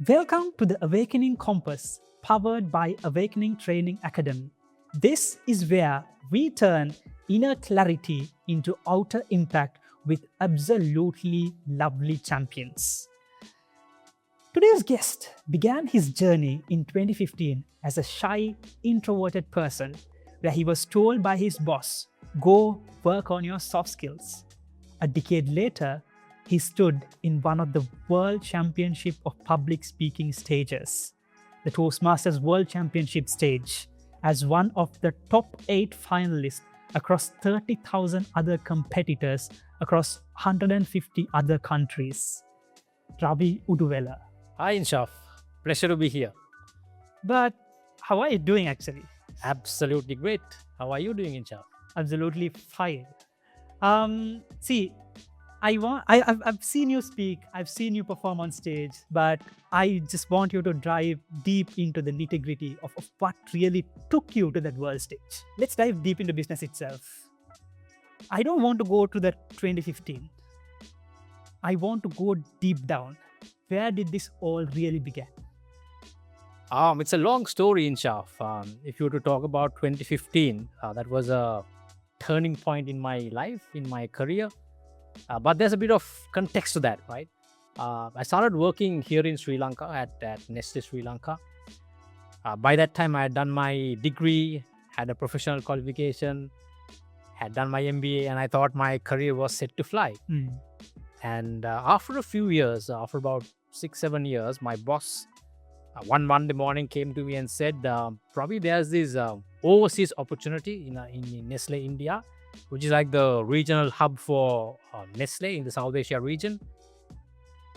Welcome to the Awakening Compass, powered by Awakening Training Academy. This is where we turn inner clarity into outer impact with absolutely lovely champions. Today's guest began his journey in 2015 as a shy, introverted person where he was told by his boss, "Go work on your soft skills." A decade later, he stood in one of the World Championship of Public Speaking stages, the Toastmasters World Championship stage, as one of the top 8 finalists across 30,000 other competitors across 150 other countries. Ravi Uduwela. Hi, Inshaf. Pleasure to be here. But how are you doing actually? Absolutely great. How are you doing, Inshaf? Absolutely fine. See, I've seen you speak, I've seen you perform on stage, but I just want you to dive deep into the nitty-gritty of what really took you to that world stage. Let's dive deep into business itself. I don't want to go to the 2015. I want to go deep down. Where did this all really begin? It's a long story, Inshaf. If you were to talk about 2015, that was a turning point in my life, in my career. But there's a bit of context to that, right? I started working here in Sri Lanka at Nestle Sri Lanka. By that time, I had done my degree, had a professional qualification, had done my MBA, and I thought my career was set to fly. And after a few years, after about 6-7 years, my boss one Monday morning came to me and said, "Probably there's this overseas opportunity in Nestle India, which is like the regional hub for Nestle in the South Asia region."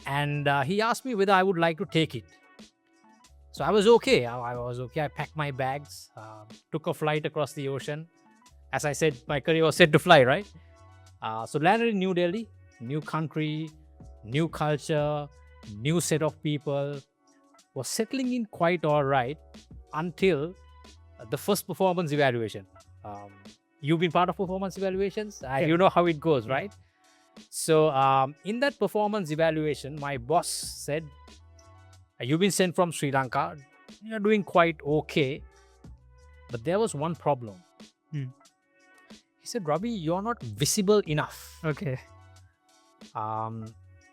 And he asked me whether I would like to take it. So I was okay. I was okay. I packed my bags, took a flight across the ocean. As I said, my career was set to fly, right? So landed in New Delhi, new country, new culture, new set of people. Was settling in quite all right until the first performance evaluation. You've been part of performance evaluations. You know how it goes, right? So in that performance evaluation, my boss said, "You've been sent from Sri Lanka. You're doing quite okay. But there was one problem." He said, "Ravi, you're not visible enough." Okay.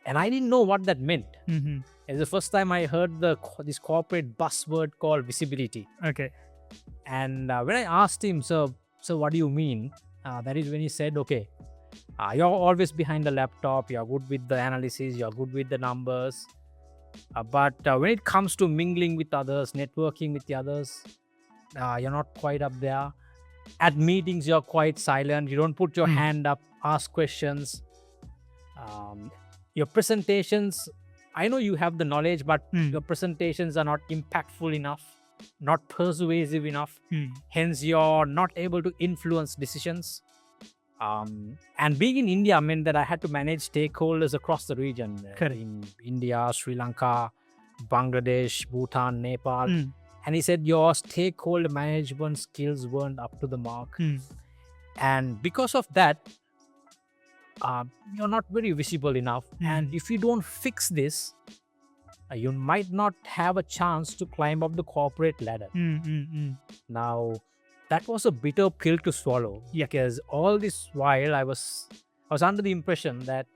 And I didn't know what that meant. It's the first time I heard this corporate buzzword called visibility. Okay. And when I asked him, "So what do you mean?" That is when he said, "Okay, you're always behind the laptop. You're good with the analysis. You're good with the numbers. But when it comes to mingling with others, networking with the others, you're not quite up there. At meetings, you're quite silent. You don't put your hand up, ask questions. Your presentations, I know you have the knowledge, but your presentations are not impactful enough, not persuasive enough. Hence, you're not able to influence decisions." And being in India meant that I had to manage stakeholders across the region. In India, Sri Lanka, Bangladesh, Bhutan, Nepal. And he said, "Your stakeholder management skills weren't up to the mark. And because of that, you're not very visible enough. And if you don't fix this, you might not have a chance to climb up the corporate ladder." Now, that was a bitter pill to swallow. Because all this while I was under the impression that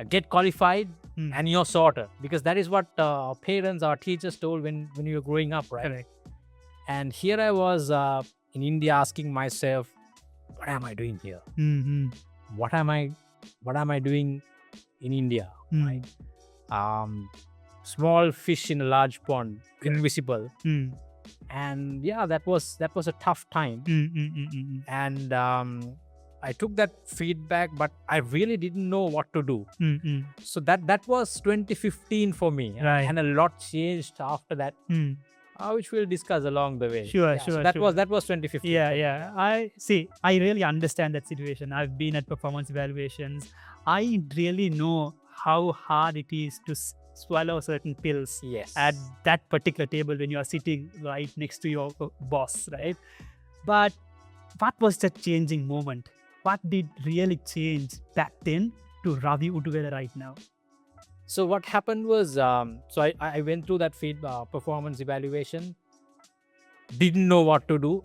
get qualified and you're sorted. Because that is what our parents, our teachers told when you were growing up, right? Correct. And here I was in India asking myself, what am I doing here? What am I doing in India? Right? Small fish in a large pond, invisible. And yeah, that was a tough time. And I took that feedback, but I really didn't know what to do. So that was 2015 for me. Right. And a lot changed after that, which we'll discuss along the way. Sure. So that was 2015. Yeah. I really understand that situation. I've been at performance evaluations. I really know how hard it is to swallow certain pills at that particular table when you are sitting right next to your boss, right? But what was that changing moment? What did really change back then to Ravi Uduwela right now? So what happened was, so I went through that performance evaluation, didn't know what to do.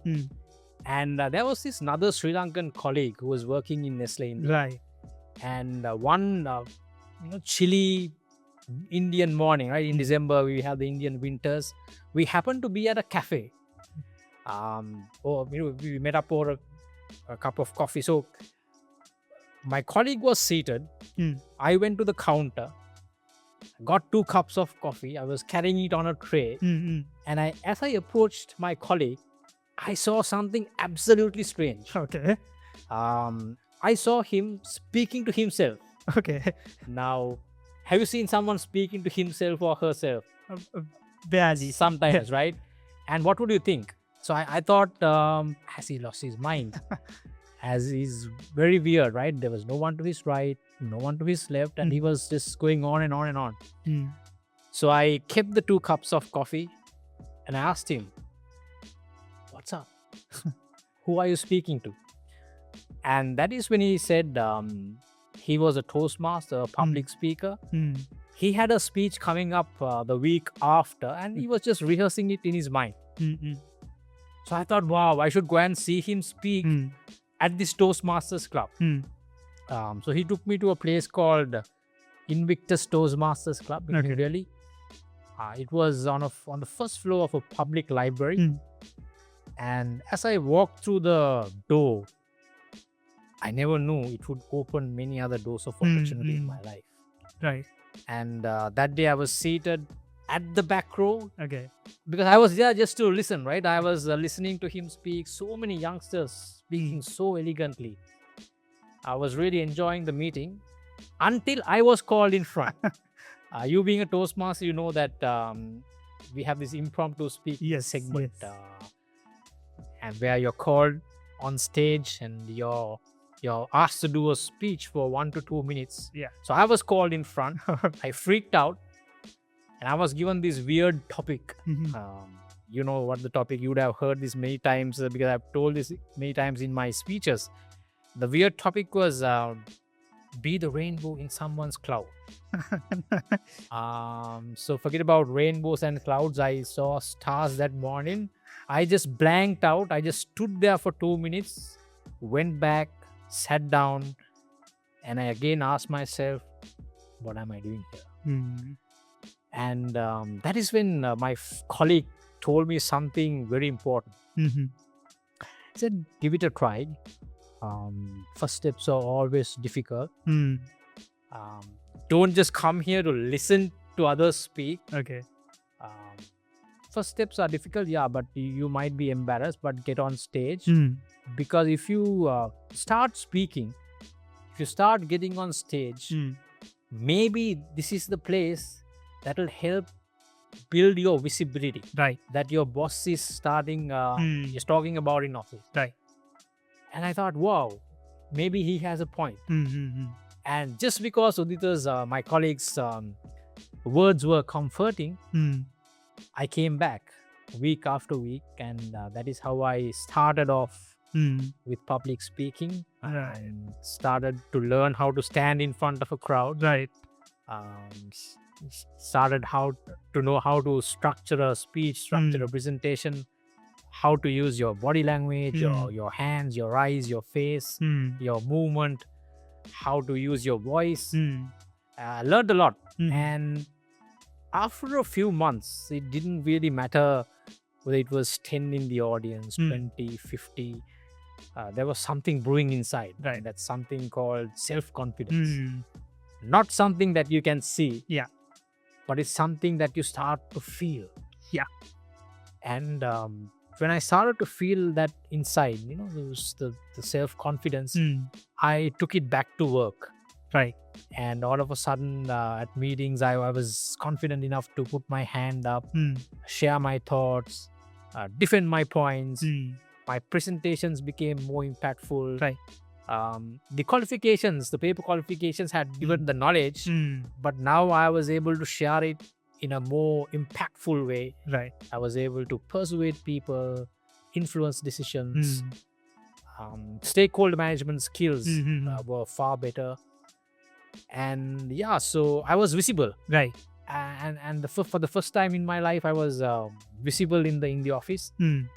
And there was this another Sri Lankan colleague who was working in Nestle India. Right. And one chilly Indian morning, right? In December, we have the Indian winters. We happened to be at a cafe. We met up for a cup of coffee. So my colleague was seated. I went to the counter, got 2 cups of coffee. I was carrying it on a tray. And as I approached my colleague, I saw something absolutely strange. Okay. I saw him speaking to himself. Okay. Now, have you seen someone speaking to himself or herself? Barely. Sometimes, right? And what would you think? So I thought, has he lost his mind? As he's very weird, right? There was no one to his right, no one to his left, and he was just going on and on and on. So I kept the 2 cups of coffee and I asked him, what's up? Who are you speaking to? And that is when he said he was a Toastmaster, a public speaker. He had a speech coming up the week after, and he was just rehearsing it in his mind. So I thought, wow, I should go and see him speak at this Toastmasters club. So he took me to a place called Invictus Toastmasters Club in New Delhi. It was on the first floor of a public library. And as I walked through the door, I never knew it would open many other doors of opportunity in my life. Right. And that day I was seated at the back row. Okay. Because I was there just to listen, right? I was listening to him speak. So many youngsters speaking so elegantly. I was really enjoying the meeting until I was called in front. You being a Toastmaster, you know that we have this impromptu speak segment. And where you're called on stage and you're asked to do a speech for 1 to 2 minutes. Yeah. So I was called in front. I freaked out. And I was given this weird topic. You know what the topic, you would have heard this many times because I've told this many times in my speeches. The weird topic was be the rainbow in someone's cloud. So forget about rainbows and clouds. I saw stars that morning. I just blanked out. I just stood there for 2 minutes, went back, sat down, and I again asked myself, what am I doing here? And that is when my colleague told me something very important. He said, give it a try. First steps are always difficult. Don't just come here to listen to others speak. Okay. First steps are difficult, yeah, but you might be embarrassed, but get on stage. Because if you start speaking, if you start getting on stage, maybe this is the place that will help build your visibility. Right. That your boss is is talking about in office. Right. And I thought, wow, maybe he has a point. And just because Udita's, my colleagues' words were comforting, I came back week after week, and that is how I started off with public speaking. And started to learn how to stand in front of a crowd. Right. Started to know how to structure a speech, structure a presentation, how to use your body language, your hands, your eyes, your face, your movement, how to use your voice. I learned a lot. And after a few months, it didn't really matter whether it was 10 in the audience, 20, 50. There was something brewing inside. Right. That's something called self-confidence. Not something that you can see. Yeah. But it's something that you start to feel. Yeah. And when I started to feel that inside, the self-confidence, I took it back to work. Right. And all of a sudden at meetings, I was confident enough to put my hand up, share my thoughts, defend my points. My presentations became more impactful. Right. The qualifications, the paper qualifications had given the knowledge, but now I was able to share it in a more impactful way. Right. I was able to persuade people, influence decisions. Stakeholder management skills were far better. And yeah, so I was visible. Right. And for the first time in my life, I was visible in the office. Mm.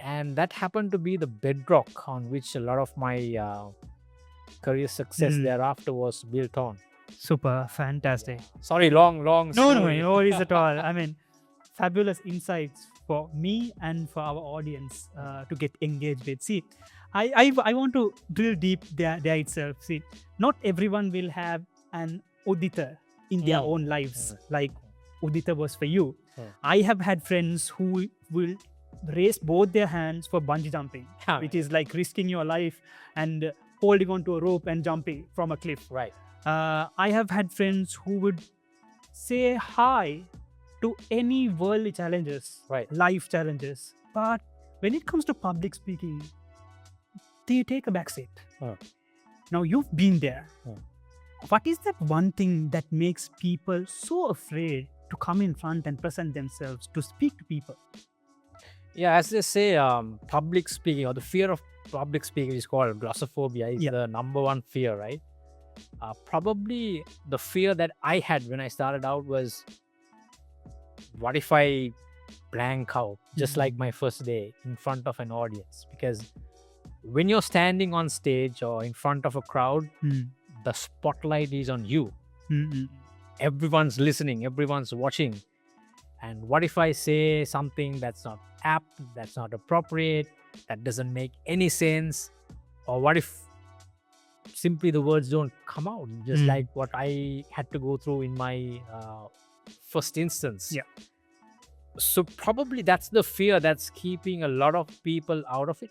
And that happened to be the bedrock on which a lot of my career success thereafter was built on. Super fantastic. Sorry, long No, story. no worries at all. I mean, fabulous insights for me and for our audience to get engaged with. See, I want to drill deep there itself. See, not everyone will have an Udita in their own lives like Udita was for you. I have had friends who will raise both their hands for bungee jumping, which is like risking your life and holding onto a rope and jumping from a cliff. Right. I have had friends who would say hi to any worldly challenges, Right. life challenges. But when it comes to public speaking, they take a backseat. Now you've been there. What is that one thing that makes people so afraid to come in front and present themselves to speak to people? Yeah, as they say, public speaking or the fear of public speaking is called glossophobia. It's the number one fear, right? Probably the fear that I had when I started out was, what if I blank out just like my first day in front of an audience? Because when you're standing on stage or in front of a crowd, the spotlight is on you. Everyone's listening, everyone's watching. And what if I say something that's not apt, that's not appropriate, that doesn't make any sense? Or what if simply the words don't come out, just like what I had to go through in my first instance? So probably that's the fear that's keeping a lot of people out of it.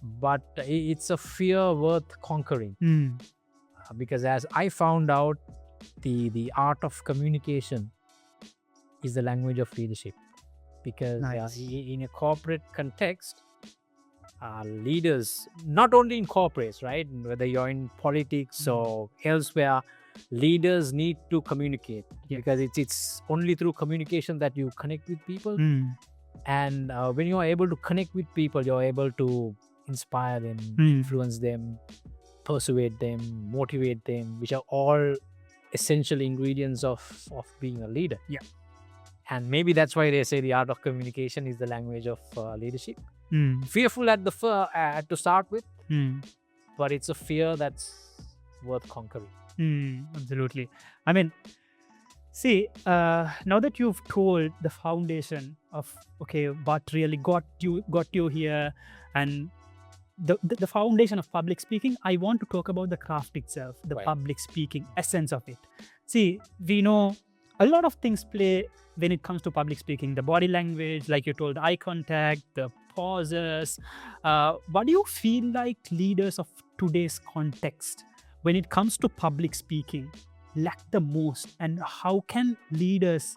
But it's a fear worth conquering. Because as I found out, the art of communication is the language of leadership. Because in a corporate context, leaders, not only in corporates, right, whether you're in politics or elsewhere, leaders need to communicate. Because it's only through communication that you connect with people. And when you're able to connect with people, you're able to inspire them, influence them, persuade them, motivate them, which are all essential ingredients of being a leader. And maybe that's why they say the art of communication is the language of leadership. Fearful at to start with, but it's a fear that's worth conquering. Absolutely. I mean, see, now that you've told the foundation of what really got you here, and the foundation of public speaking, I want to talk about the craft itself, the public speaking essence of it. See, we know a lot of things play when it comes to public speaking. The body language, like you told, eye contact, the pauses. What do you feel like leaders of today's context, when it comes to public speaking, lack the most, and how can leaders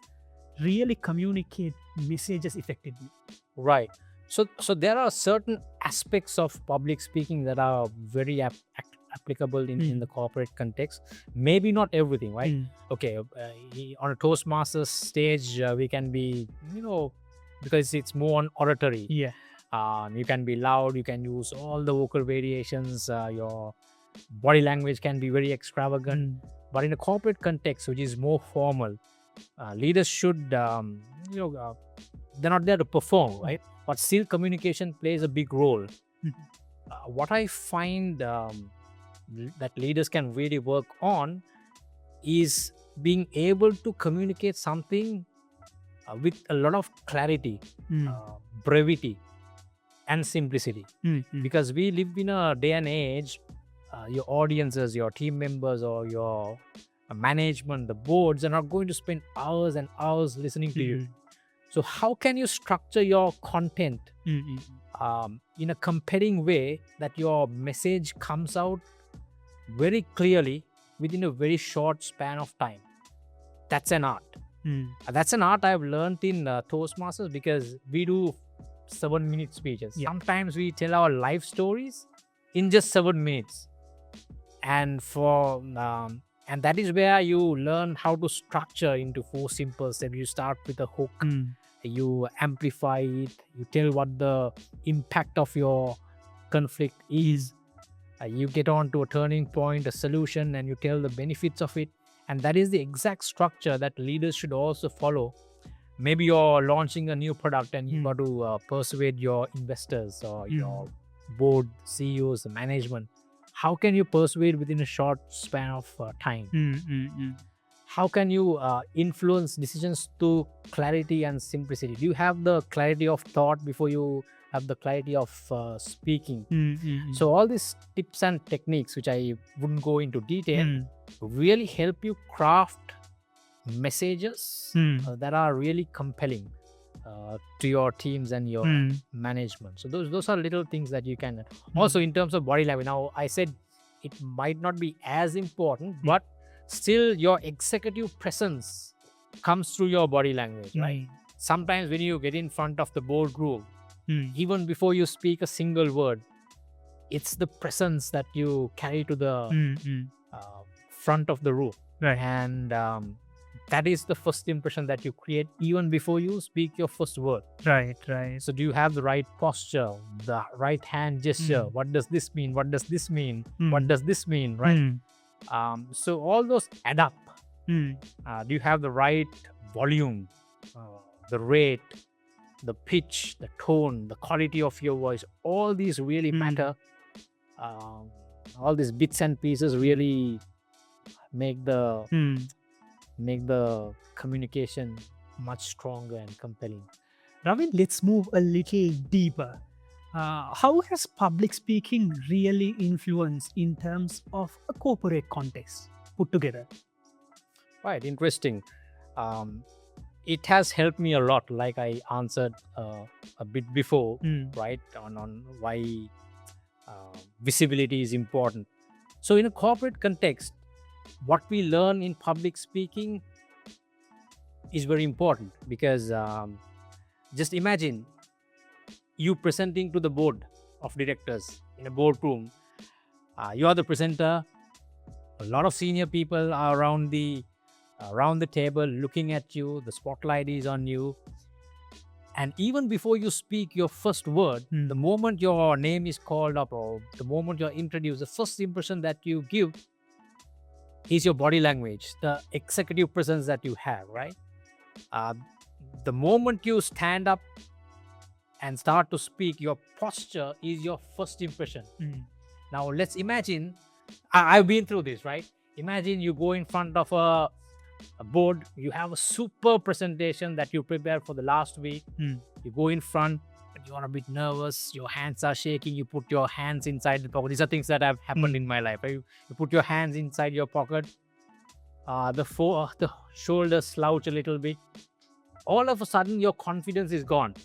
really communicate messages effectively? Right. So there are certain aspects of public speaking that are very applicable in the corporate context. Maybe not everything, right? Okay, on a Toastmasters stage, we can be, because it's more on oratory. You can be loud, you can use all the vocal variations, your body language can be very extravagant. But in a corporate context, which is more formal, leaders should, they're not there to perform, right? But still, communication plays a big role. What I find that leaders can really work on is being able to communicate something with a lot of clarity, brevity, and simplicity. Because we live in a day and age, your audiences, your team members, or your management, the boards are not going to spend hours and hours listening to you. So how can you structure your content in a compelling way that your message comes out very clearly within a very short span of time? That's an art. That's an art I've learned in Toastmasters, because we do 7-minute speeches. Sometimes we tell our life stories in just 7 minutes. And and that is where you learn how to structure into 4 simple steps. You start with a hook, you amplify it, you tell what the impact of your conflict is, You get on to a turning point, a solution, and you tell the benefits of it. And that is the exact structure that leaders should also follow. Maybe you're launching a new product and you've got to persuade your investors or your board, CEOs, the management. How can you persuade within a short span of time? How can you influence decisions to clarity and simplicity? Do you have the clarity of thought before you have the clarity of speaking? So all these tips and techniques, which I wouldn't go into detail, really help you craft messages that are really compelling to your teams and your management. So those are little things that you can also, in terms of body language. Now, I said it might not be as important, but still your executive presence comes through your body language, right? Sometimes when you get in front of the boardroom, even before you speak a single word, it's the presence that you carry to the front of the room. Right. And that is the first impression that you create even before you speak your first word. Right. So do you have the right posture, the right hand gesture? What does this mean? What does this mean? What does this mean? Right? So all those add up. Do you have the right volume, the rate, the pitch, the tone, the quality of your voice? All these really matter. All these bits and pieces really make the communication much stronger and compelling. Ravi, let's move a little deeper. How has public speaking really influenced in terms of a corporate context put together? Right, interesting. It has helped me a lot, like I answered a bit before, right, on why visibility is important. So in a corporate context, what we learn in public speaking is very important, because just imagine you presenting to the board of directors in a boardroom. You are the presenter. A lot of senior people are around the table looking at you. The spotlight is on you. And even before you speak your first word, the moment your name is called up or the moment you're introduced, the first impression that you give is your body language, the executive presence that you have, right? The moment you stand up and start to speak, your posture is your first impression. Now, let's imagine, I've been through this, right? Imagine you go in front of a board, you have a super presentation that you prepared for the last week. You go in front, but you're a bit nervous, your hands are shaking, you put your hands inside the pocket. These are things that have happened in my life. You put your hands inside your pocket, the shoulders slouch a little bit. All of a sudden, your confidence is gone,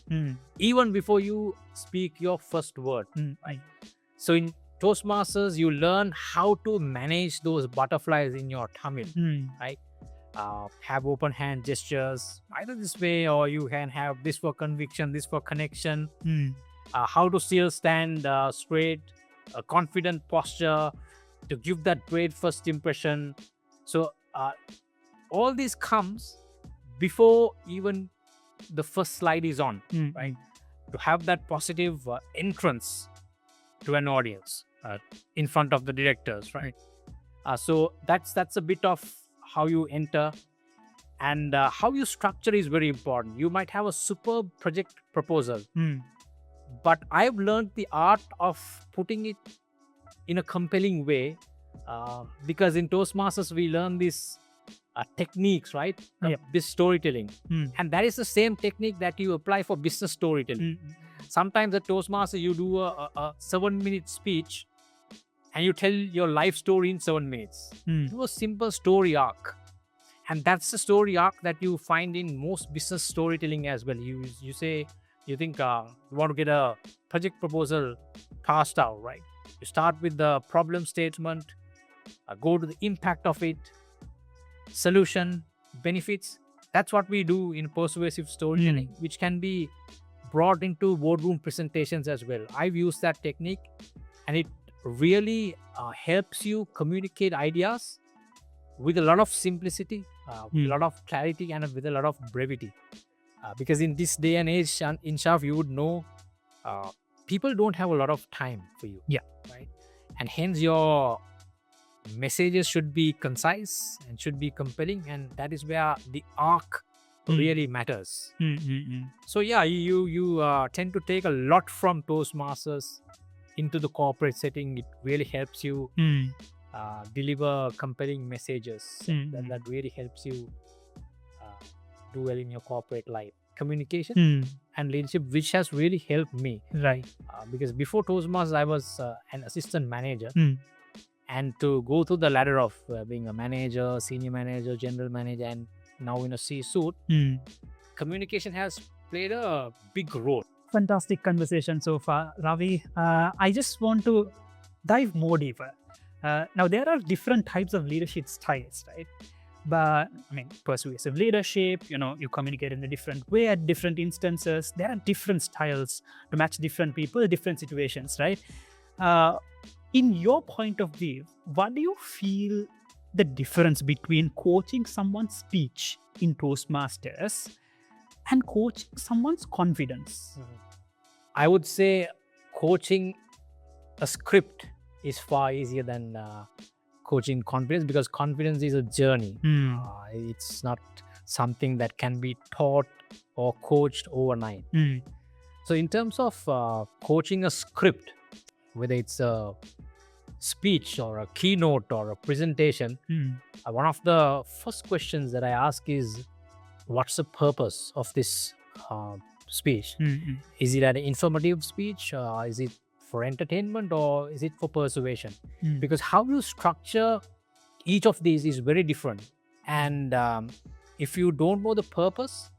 even before you speak your first word. Right? So in Toastmasters, you learn how to manage those butterflies in your tummy, right? Have open hand gestures, either this way, or you can have this for conviction, this for connection. How to still stand straight, a confident posture to give that great first impression. So all this comes before even the first slide is on, right? To have that positive entrance to an audience in front of the directors, right? So that's a bit of how you enter, and how you structure is very important. You might have a superb project proposal, but I've learned the art of putting it in a compelling way, because in Toastmasters we learn these techniques, right? This storytelling, and that is the same technique that you apply for business storytelling. Sometimes at Toastmaster you do a 7-minute speech and you tell your life story in 7 minutes. Do a simple story arc, and that's the story arc that you find in most business storytelling as well. You say, you think you want to get a project proposal passed out, right? You start with the problem statement, go to the impact of it, solution, benefits. That's what we do in persuasive storytelling, which can be brought into boardroom presentations as well. I've used that technique, and it really helps you communicate ideas with a lot of simplicity, with a lot of clarity, and with a lot of brevity. Because in this day and age, Inshaf, you would know, people don't have a lot of time for you. Yeah. Right? and hence your messages should be concise and should be compelling, and that is where the arc really matters. So yeah, you tend to take a lot from Toastmasters into the corporate setting. It really helps you deliver compelling messages. That really helps you do well in your corporate life. Communication and leadership, which has really helped me. Right. Because before Toastmasters, I was an assistant manager. And to go through the ladder of being a manager, senior manager, general manager, and now in a C-suite, communication has played a big role. Fantastic conversation so far, Ravi. I just want to dive more deeper. Now, there are different types of leadership styles, right? But I mean, persuasive leadership, you communicate in a different way at different instances. There are different styles to match different people, different situations, right? In your point of view, what do you feel the difference between coaching someone's speech in Toastmasters and coaching someone's confidence? I would say coaching a script is far easier than coaching confidence, because confidence is a journey. It's not something that can be taught or coached overnight. So in terms of coaching a script, whether it's a speech or a keynote or a presentation, one of the first questions that I ask is, what's the purpose of this speech? Is it an informative speech? Is it for entertainment, or is it for persuasion? Because how you structure each of these is very different. And if you don't know the purpose,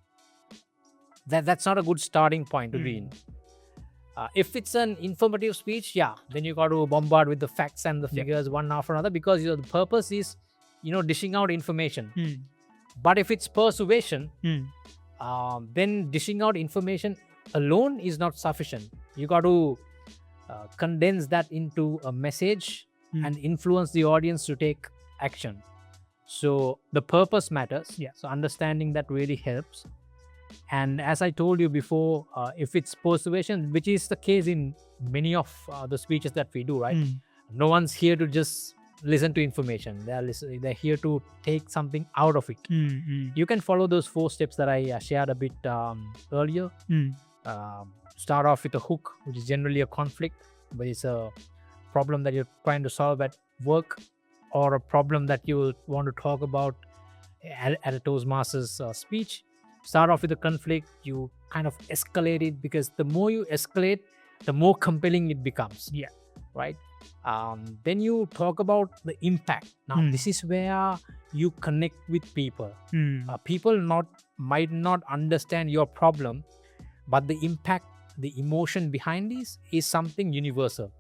that's not a good starting point to be in. If it's an informative speech, then you got to bombard with the facts and the figures one after another, because the purpose is, dishing out information. But if it's persuasion, then dishing out information alone is not sufficient. You got to condense that into a message and influence the audience to take action. So the purpose matters. So understanding that really helps. And as I told you before, if it's persuasion, which is the case in many of the speeches that we do, right? No one's here to just listen to information. They're here to take something out of it. You can follow those 4 steps that I shared a bit earlier. Start off with a hook, which is generally a conflict, but it's a problem that you're trying to solve at work, or a problem that you want to talk about at a Toastmasters speech. Start off with a conflict, you kind of escalate it, because the more you escalate, the more compelling it becomes. Right? Then you talk about the impact. Now, this is where you connect with people. People might not understand your problem, but the impact, the emotion behind this is something universal.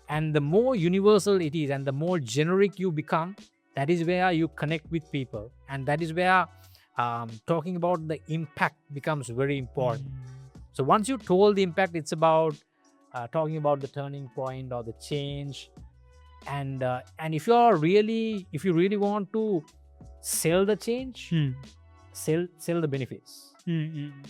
And the more universal it is, and the more generic you become, that is where you connect with people. And that is where talking about the impact becomes very important. So once you told the impact, it's about talking about the turning point or the change. And if you really want to sell the change, sell the benefits.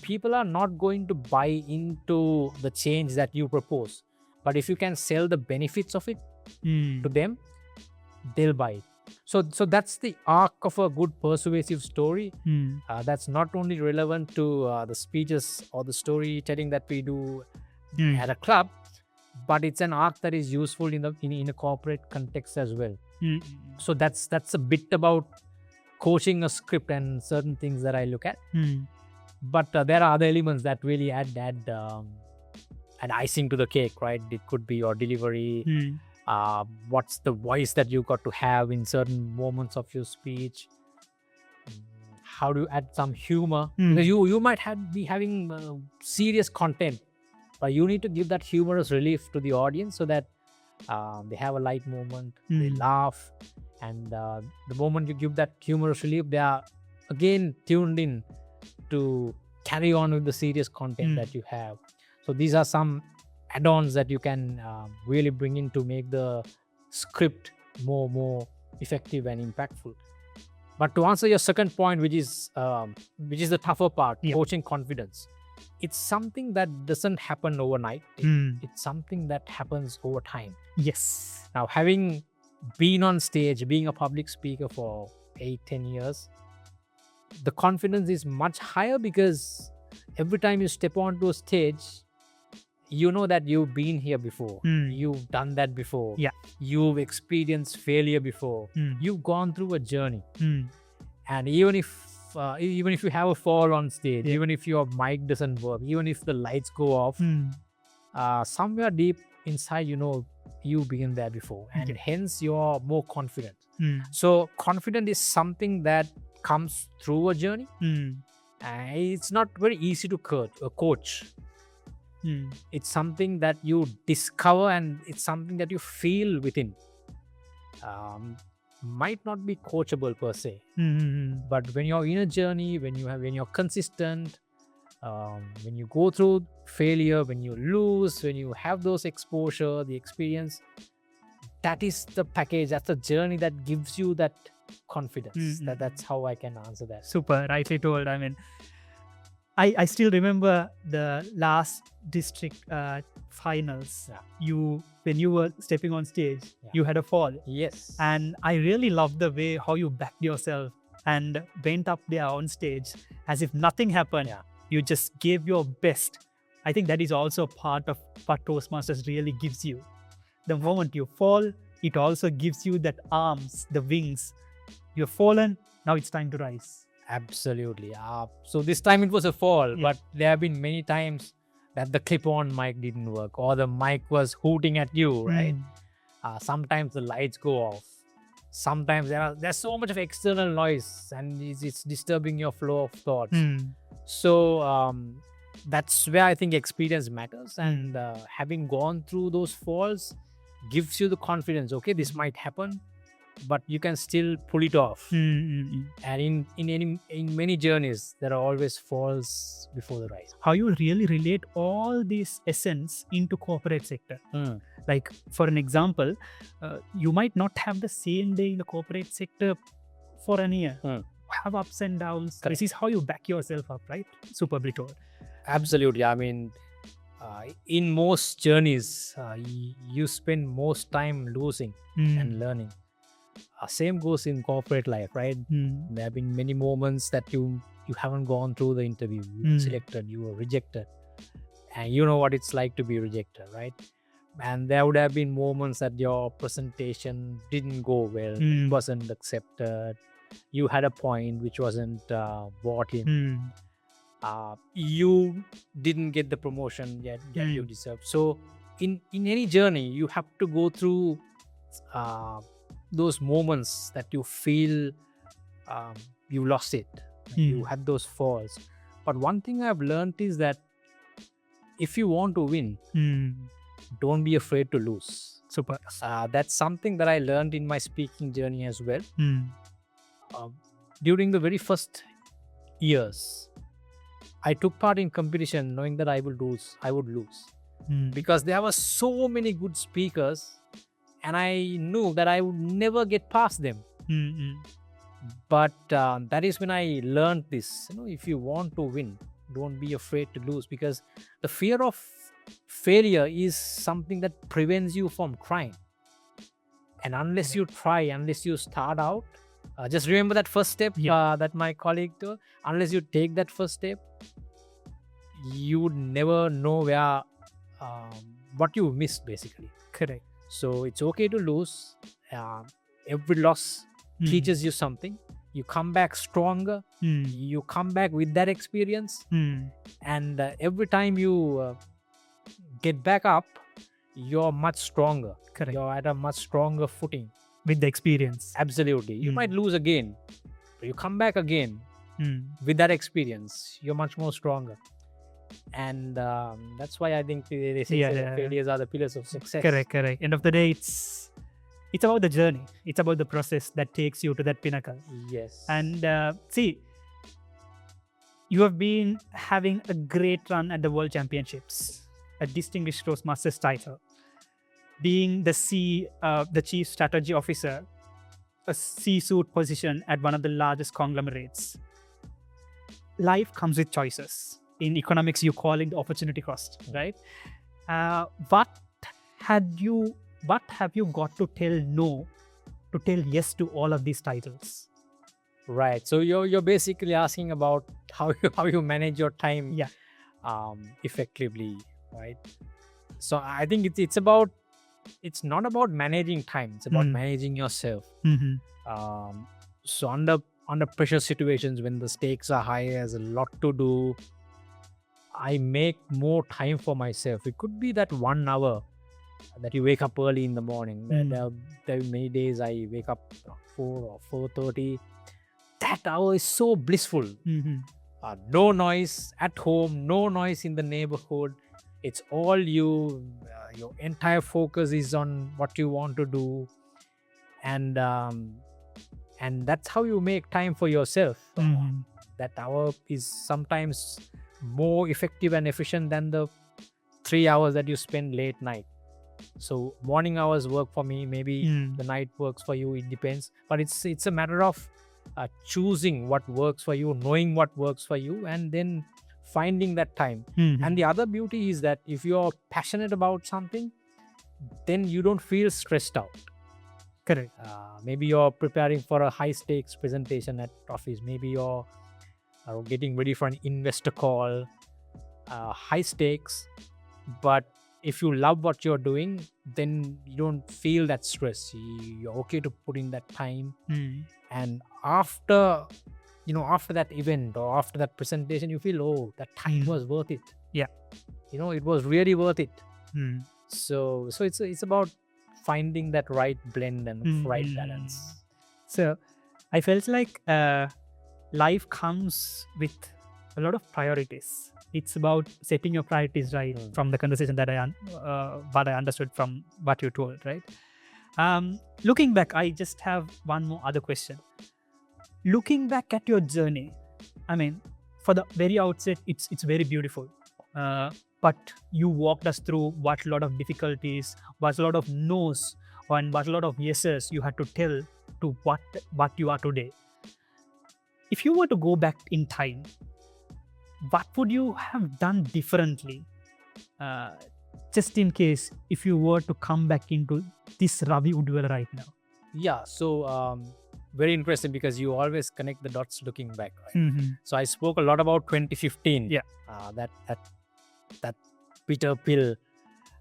People are not going to buy into the change that you propose, but if you can sell the benefits of it to them, they'll buy it. So that's the arc of a good persuasive story. That's not only relevant to the speeches or the storytelling that we do at a club, but it's an arc that is useful in a corporate context as well. So that's a bit about coaching a script and certain things that I look at. But there are other elements that really add icing to the cake, right? It could be your delivery. What's the voice that you got to have in certain moments of your speech? How do you add some humor? Because you might be having serious content, but you need to give that humorous relief to the audience so that they have a light moment, they laugh, and the moment you give that humorous relief, they are again tuned in to carry on with the serious content that you have. So these are some add-ons that you can really bring in to make the script more effective and impactful. But to answer your second point, which is the tougher part, coaching confidence. it's something that doesn't happen overnight. It's something that happens over time. Yes. Now, having been on stage, being a public speaker for 8-10 years, the confidence is much higher because every time you step onto a stage, you know that you've been here before. You've done that before. Yeah. You've experienced failure before. You've gone through a journey. And even if you have a fall on stage, even if your mic doesn't work, even if the lights go off, somewhere deep inside, you know, you've been there before, and hence you're more confident. So confidence is something that comes through a journey. It's not very easy to coach. It's something that you discover, and it's something that you feel within. Might not be coachable per se, but when you're in a journey, when you're consistent, when you go through failure, when you lose, when you have those exposure, the experience, that is the package, that's the journey that gives you that confidence. That's how I can answer that. Super, rightly told. I mean, I still remember the last district finals. When you were stepping on stage, you had a fall. Yes. And I really loved the way how you backed yourself and went up there on stage as if nothing happened. You just gave your best. I think that is also part of what Toastmasters really gives you. The moment you fall, it also gives you that arms, the wings. You've fallen, now it's time to rise. Absolutely. So this time it was a fall, but there have been many times that the clip-on mic didn't work, or the mic was hooting at you, right? Sometimes the lights go off. Sometimes there's so much of external noise, and it's disturbing your flow of thoughts. So that's where I think experience matters, and having gone through those falls gives you the confidence. Okay, this might happen, but you can still pull it off. And in many journeys, there are always falls before the rise. How you really relate all these essence into corporate sector. Like, for an example, you might not have the same day in the corporate sector for an year. Have ups and downs. Correct. This is how you back yourself up, right? Superbly told. Absolutely. I mean, in most journeys, you spend most time losing and learning. Same goes in corporate life, right? There have been many moments that you haven't gone through the interview. You were selected, you were rejected, and you know what it's like to be rejected, right? And there would have been moments that your presentation didn't go well, wasn't accepted. You had a point which wasn't bought in. You didn't get the promotion that you deserve. So in any journey, you have to go through those moments that you feel you lost it. You had those falls. But one thing I've learned is that if you want to win, don't be afraid to lose. Super. That's something that I learned in my speaking journey as well. During the very first years, I took part in competition knowing that I would lose. Because there were so many good speakers, and I knew that I would never get past them. But that is when I learned this. If you want to win, don't be afraid to lose, because the fear of failure is something that prevents you from trying. And unless you try, unless you start out, just remember that first step that my colleague told. Unless you take that first step, you would never know where what you missed, basically. Correct. So it's okay to lose. Every loss teaches you something. You come back stronger. You come back with that experience. And every time you get back up, you're much stronger. Correct. You're at a much stronger footing. With the experience. Absolutely. You might lose again, but you come back again with that experience. You're much more stronger. And that's why I think they say failures are the pillars of success. Correct. End of the day, it's about the journey. It's about the process that takes you to that pinnacle. Yes. And see, you have been having a great run at the World Championships, a distinguished Toastmasters title, being the Chief Strategy Officer, a C-suite position at one of the largest conglomerates. Life comes with choices. in economics you call it the opportunity cost, right? What have you got to tell yes to all of these titles? Right. So you're basically asking about how you manage your time Yeah. Effectively, right? So I think it's not about managing time, it's about managing yourself. So under pressure situations, when the stakes are high, there's a lot to do, I make more time for myself. It could be that 1 hour that you wake up early in the morning. There are many days I wake up 4 or 4:30. That hour is so blissful. No noise at home, no noise in the neighborhood. It's all you. Your entire focus is on what you want to do, and that's how you make time for yourself. That hour is sometimes more effective and efficient than the 3 hours that you spend late night. So morning hours work for me. Maybe the night works for you. It depends. But it's a matter of choosing what works for you, knowing what works for you, and then finding that time. And the other beauty is that if you're passionate about something, then you don't feel stressed out. Correct. Maybe you're preparing for a high stakes presentation at office. Maybe you're getting ready for an investor call. High stakes, but if you love what you're doing, then you don't feel that stress. You're okay to put in that time. And after that event or after that presentation, you feel, oh, that time was worth it. Yeah. It was really worth it. So it's about finding that right blend and right balance. So I felt like life comes with a lot of priorities. It's about setting your priorities right from the conversation that what I understood from what you told, right? Looking back, I just have one more other question. Looking back at your journey, I mean, for the very outset, it's very beautiful. But you walked us through what a lot of difficulties, what a lot of no's, and what a lot of yeses you had to tell to what you are today. If you were to go back in time, what would you have done differently? Just in case if you were to come back into this Ravi Uduwela right now. Yeah, so very interesting because you always connect the dots looking back, right? So I spoke a lot about 2015. Yeah. That bitter pill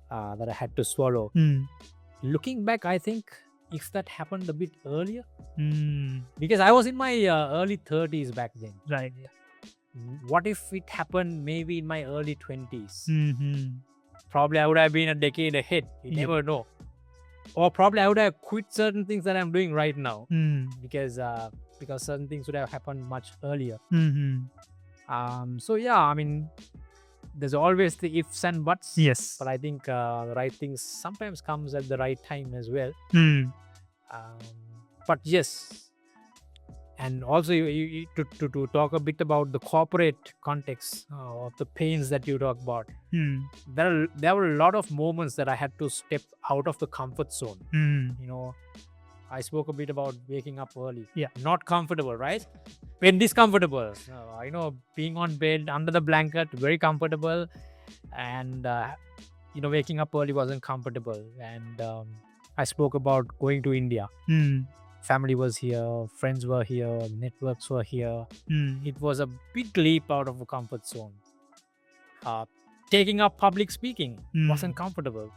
that I had to swallow. Looking back, I think if that happened a bit earlier, because I was in my early 30s back then. Right. What if it happened maybe in my early 20s? Probably I would have been a decade ahead. You never know. Or probably I would have quit certain things that I'm doing right now because certain things would have happened much earlier. So yeah, I mean, there's always the ifs and buts. Yes. But I think the right things sometimes comes at the right time as well. But yes. And also, to talk a bit about the corporate context of the pains that you talk about, there were a lot of moments that I had to step out of the comfort zone. I spoke a bit about waking up early. Yeah. Not comfortable, right? When discomfortable. Being on bed under the blanket, very comfortable. And, waking up early wasn't comfortable. And I spoke about going to India. Family was here, friends were here, networks were here. It was a big leap out of a comfort zone. Taking up public speaking wasn't comfortable.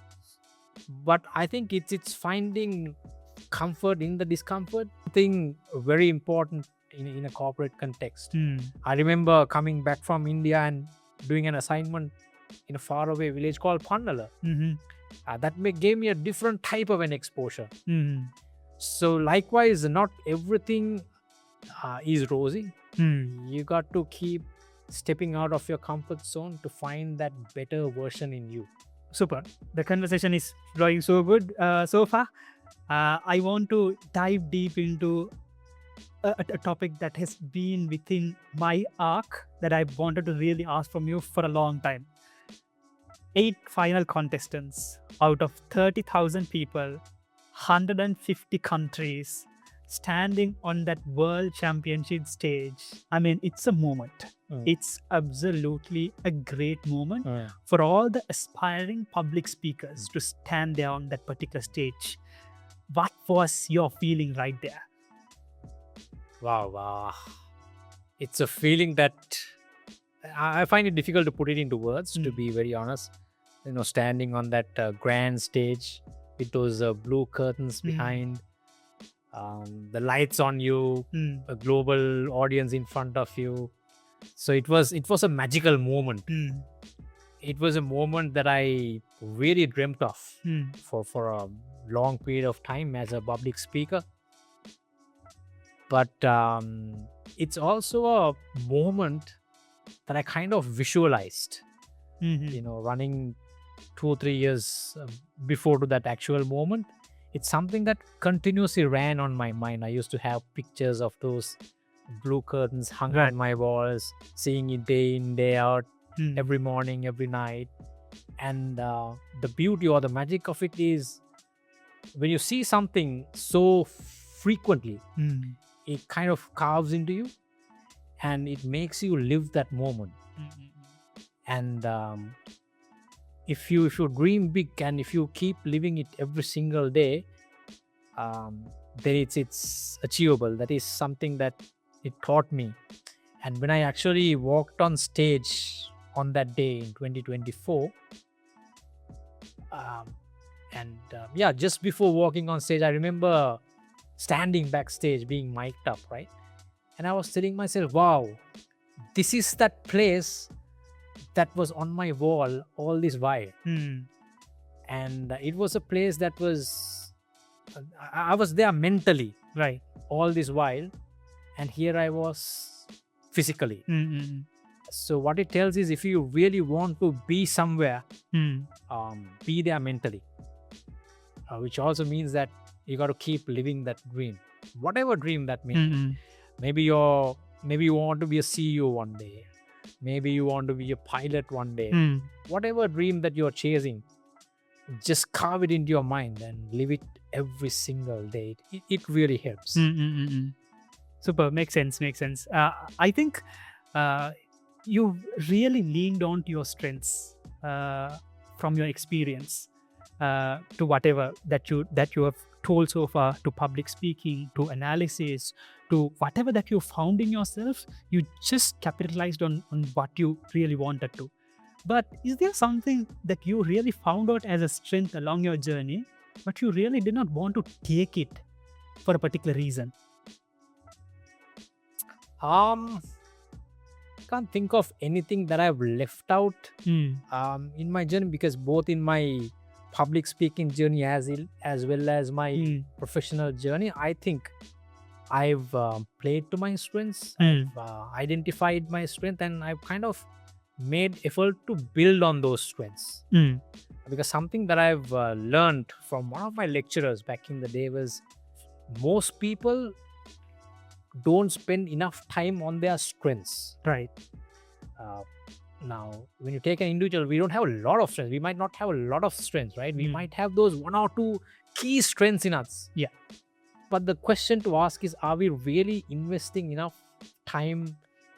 But I think it's finding comfort in the discomfort. Something very important in a corporate context. I remember coming back from India and doing an assignment in a faraway village called Pannala. That gave me a different type of an exposure. So likewise, not everything is rosy. You got to keep stepping out of your comfort zone to find that better version in you. Super. The conversation is going so good so far. I want to dive deep into a topic that has been within my arc that I wanted to really ask from you for a long time. 8 final contestants out of 30,000 people, 150 countries, standing on that world championship stage, I mean, it's a moment. It's absolutely a great moment for all the aspiring public speakers to stand there on that particular stage. What was your feeling right there? Wow. It's a feeling that I find it difficult to put it into words, to be very honest. Standing on that grand stage with those blue curtains behind, the lights on you, a global audience in front of you. So it was a magical moment. It was a moment that I really dreamt of for a long period of time as a public speaker. But it's also a moment that I kind of visualized, running 2 or 3 years before to that actual moment. It's something that continuously ran on my mind. I used to have pictures of those blue curtains hung on my walls, seeing it day in, day out, every morning, every night. And the beauty or the magic of it is when you see something so frequently, it kind of carves into you and it makes you live that moment. And if you dream big and if you keep living it every single day, then it's achievable. That is something that it taught me. And when I actually walked on stage on that day in 2024, just before walking on stage, I remember standing backstage being mic'd up, right? And I was telling myself, wow, this is that place that was on my wall all this while. And it was a place that was, I was there mentally, right, all this while. And here I was physically. So what it tells is, if you really want to be somewhere, be there mentally. Which also means that you got to keep living that dream, whatever dream that means. Maybe you want to be a CEO one day. Maybe you want to be a pilot one day. Whatever dream that you're chasing, just carve it into your mind and live it every single day. It really helps. Super, makes sense. I think you really leaned on to your strengths from your experience to whatever that you have told so far, to public speaking, to analysis, to whatever that you found in yourself. You just capitalized on what you really wanted to. But is there something that you really found out as a strength along your journey, but you really did not want to take it for a particular reason? I can't think of anything that I've left out in my journey, because both in my public speaking journey as well as my professional journey, I think I've played to my strengths. I've identified my strength, and I've kind of made effort to build on those strengths. Because something that I've learned from one of my lecturers back in the day was, most people don't spend enough time on their strengths. Right. Now, when you take an individual, we don't have a lot of strengths. We might not have a lot of strengths, right? We might have those 1 or 2 key strengths in us. Yeah. But the question to ask is, are we really investing enough time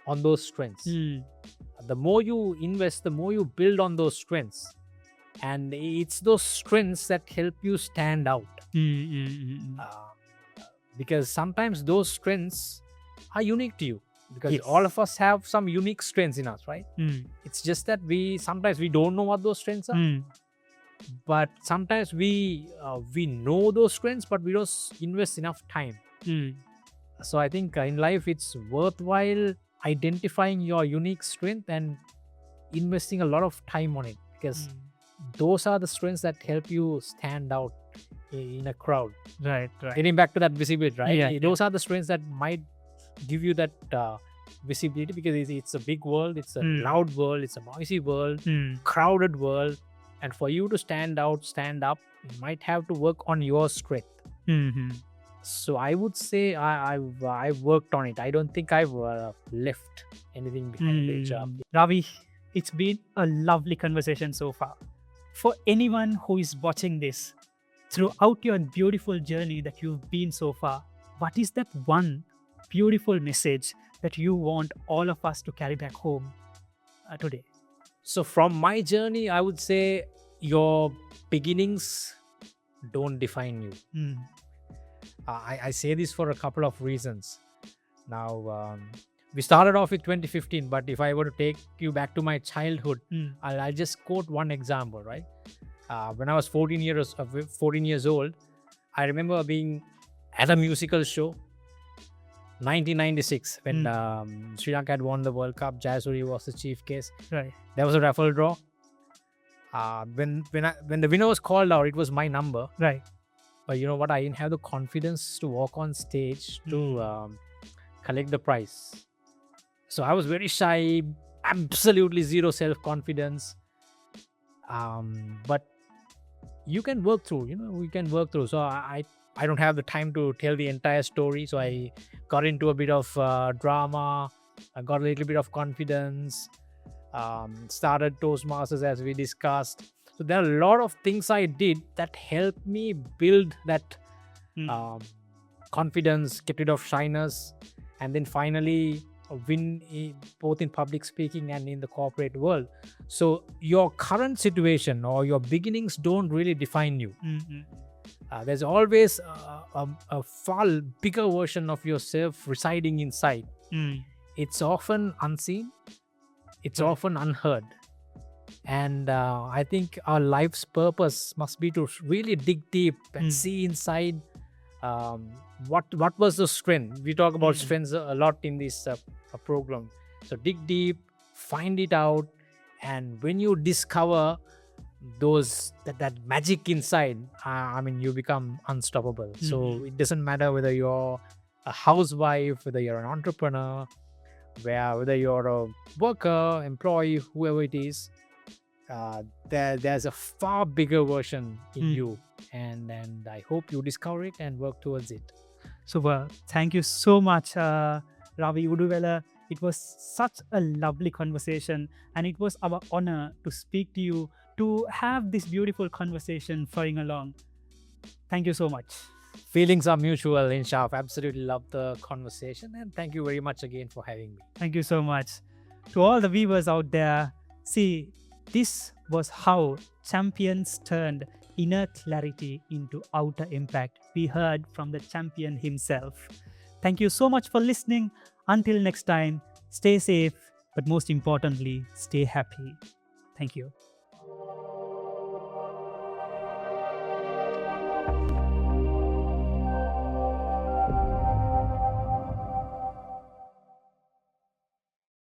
on those strengths? The more you invest, the more you build on those strengths. And it's those strengths that help you stand out. Because sometimes those strengths are unique to you. Because all of us have some unique strengths in us, right? It's just that sometimes we don't know what those strengths are. But sometimes we know those strengths, but we don't invest enough time. So I think in life, it's worthwhile identifying your unique strength and investing a lot of time on it, because those are the strengths that help you stand out in a crowd. Right. Getting back to that visibility, right? Yeah. Those are the strengths that might give you that visibility, because it's a big world, it's a loud world, it's a noisy world, crowded world. And for you to stand out, stand up, you might have to work on your strength. So I would say I've worked on it. I don't think I've left anything behind the job. Ravi, it's been a lovely conversation so far. For anyone who is watching this, throughout your beautiful journey that you've been so far, what is that one beautiful message that you want all of us to carry back home today? So from my journey, I would say your beginnings don't define you. Mm. I say this for a couple of reasons. Now, we started off with 2015, but if I were to take you back to my childhood, I'll just quote one example, right? When I was 14 years old, I remember being at a musical show, 1996, when Sri Lanka had won the World Cup. Jayasuri was the chief guest. Right. There was a raffle draw. When the winner was called out, it was my number. Right. But you know what? I didn't have the confidence to walk on stage to collect the prize. So I was very shy, absolutely zero self-confidence. But you can work through, we can work through. So I don't have the time to tell the entire story. So I got into a bit of drama. I got a little bit of confidence. Started Toastmasters, as we discussed. So there are a lot of things I did that helped me build that confidence, get rid of shyness, and then finally win both in public speaking and in the corporate world. So your current situation or your beginnings don't really define you. There's always a far bigger version of yourself residing inside. It's often unseen. It's often unheard. And I think our life's purpose must be to really dig deep and see inside what was the strength. We talk about strengths a lot in this program. So dig deep, find it out, and when you discover that magic inside, you become unstoppable. So it doesn't matter whether you're a housewife, whether you're an entrepreneur, whether you're a worker, employee, whoever it is, there's a far bigger version in you, and I hope you discover it and work towards it. Super. Thank you so much, Ravi Uduwela. It was such a lovely conversation, and it was our honor to speak to you, to have this beautiful conversation flowing along. Thank you so much. Feelings are mutual, Inshaf. Absolutely love the conversation, and thank you very much again for having me. Thank you so much. To all the viewers out there, see, this was how champions turned inner clarity into outer impact. We heard from the champion himself. Thank you so much for listening. Until next time, stay safe, but most importantly, stay happy. Thank you.